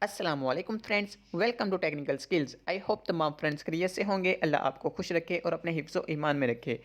अस्सलाम वालेकुम friends, welcome to technical skills. I hope तमाम फ्रेंड्स खैरियत से होंगे। अल्लाह आपको खुश रखे और अपने हिफ्ज़ व ईमान में रखे।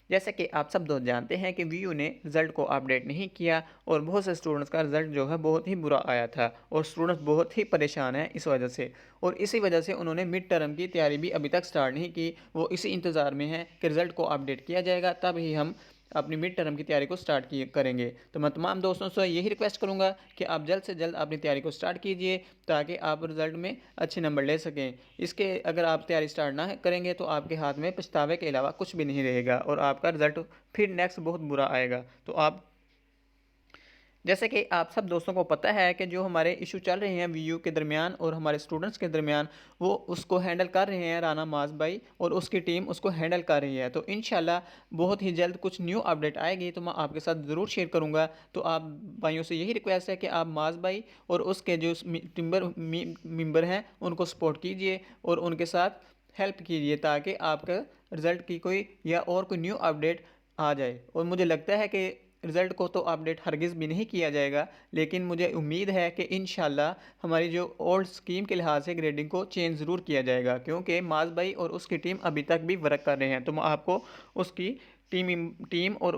जैसा कि आप सब दोस्त जानते हैं कि वीयू ने रिज़ल्ट को अपडेट नहीं किया और बहुत से स्टूडेंट्स का रिज़ल्ट जो है बहुत ही बुरा आया था और स्टूडेंट्स बहुत ही परेशान हैं इस वजह से। और इसी वजह से उन्होंने मिड टर्म की तैयारी भी अभी तक स्टार्ट नहीं की। वो इसी इंतज़ार में है कि रिज़ल्ट को अपडेट किया जाएगा, तब ही हम अपनी मिड टर्म की तैयारी को स्टार्ट किए करेंगे। तो मैं तमाम दोस्तों से यही रिक्वेस्ट करूंगा कि आप जल्द से जल्द अपनी तैयारी को स्टार्ट कीजिए ताकि आप रिज़ल्ट में अच्छे नंबर ले सकें। इसके अगर आप तैयारी स्टार्ट ना करेंगे तो आपके हाथ में पछतावे के अलावा कुछ भी नहीं रहेगा और आपका रिज़ल्ट फिर नेक्स्ट बहुत बुरा आएगा। तो आप जैसे कि आप सब दोस्तों को पता है कि जो हमारे इशू चल रहे हैं वीयू के दरमियान और हमारे स्टूडेंट्स के दरमियान, वो उसको हैंडल कर रहे हैं राना माज भाई और उसकी टीम उसको हैंडल कर रही है। तो इंशाल्लाह बहुत ही जल्द कुछ न्यू अपडेट आएगी तो मैं आपके साथ ज़रूर शेयर करूंगा। तो आप भाइयों से यही रिक्वेस्ट है कि आप माज भाई और उसके जो मेंबर हैं उनको सपोर्ट कीजिए और उनके साथ हेल्प कीजिए ताकि आपका रिज़ल्ट की कोई या और कोई न्यू अपडेट आ जाए। और मुझे लगता है कि रिज़ल्ट को तो अपडेट हरगिज़ भी नहीं किया जाएगा, लेकिन मुझे उम्मीद है कि इंशाल्लाह हमारी जो ओल्ड स्कीम के लिहाज से ग्रेडिंग को चेंज ज़रूर किया जाएगा, क्योंकि माज भाई और उसकी टीम अभी तक भी वर्क कर रहे हैं। तो मैं आपको उसकी टीम और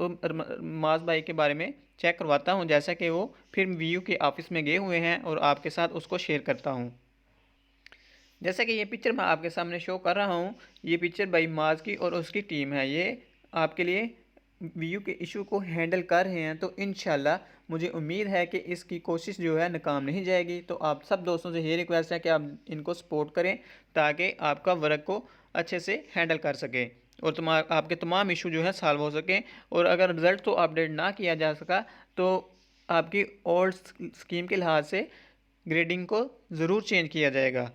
माज भाई के बारे में चेक करवाता हूं, जैसा कि वो फिर वीयू के ऑफिस में गए हुए हैं और आपके साथ उसको शेयर करता हूं। जैसा कि ये पिक्चर मैं आपके सामने शो कर रहा हूँ, ये पिक्चर भाई माज की और उसकी टीम है। ये आपके लिए वीयू के इशू को हैंडल कर रहे हैं। तो इंशाल्लाह मुझे उम्मीद है कि इसकी कोशिश जो है नाकाम नहीं जाएगी। तो आप सब दोस्तों से ये रिक्वेस्ट है कि आप इनको सपोर्ट करें ताकि आपका वर्क को अच्छे से हैंडल कर सकें और आपके तमाम इशू जो है सॉल्व हो सकें। और अगर रिज़ल्ट तो अपडेट ना किया जा सका तो आपकी ओल्ड स्कीम के लिहाज से ग्रेडिंग को ज़रूर चेंज किया जाएगा।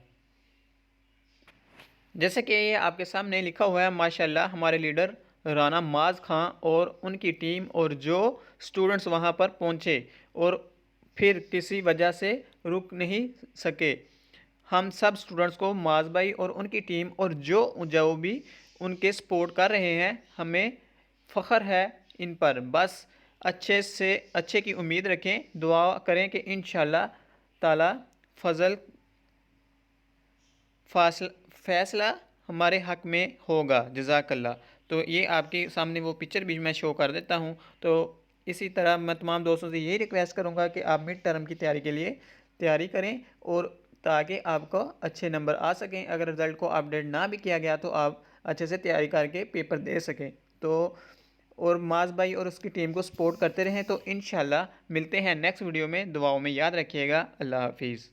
जैसे कि ये आपके सामने लिखा हुआ है, माशाल्लाह हमारे लीडर राना माज खां और उनकी टीम और जो स्टूडेंट्स वहां पर पहुंचे और फिर किसी वजह से रुक नहीं सके। हम सब स्टूडेंट्स को माज भाई और उनकी टीम और जो जो भी उनके सपोर्ट कर रहे हैं, हमें फ़ख्र है इन पर। बस अच्छे से अच्छे की उम्मीद रखें, दुआ करें कि इंशाल्लाह ताला फजल फैसला हमारे हक़ में होगा। जज़ाकल्लाह। तो ये आपके सामने वो पिक्चर भी मैं शो कर देता हूँ। तो इसी तरह मैं तमाम दोस्तों से यही रिक्वेस्ट करूँगा कि आप मिड टर्म की तैयारी के लिए तैयारी करें और ताकि आपको अच्छे नंबर आ सकें। अगर रिज़ल्ट को अपडेट ना भी किया गया तो आप अच्छे से तैयारी करके पेपर दे सकें। तो और माज भाई और उसकी टीम को सपोर्ट करते रहें। तो इंशाल्लाह मिलते हैं नेक्स्ट वीडियो में। दुआओं में याद रखिएगा। अल्लाह हाफिज़।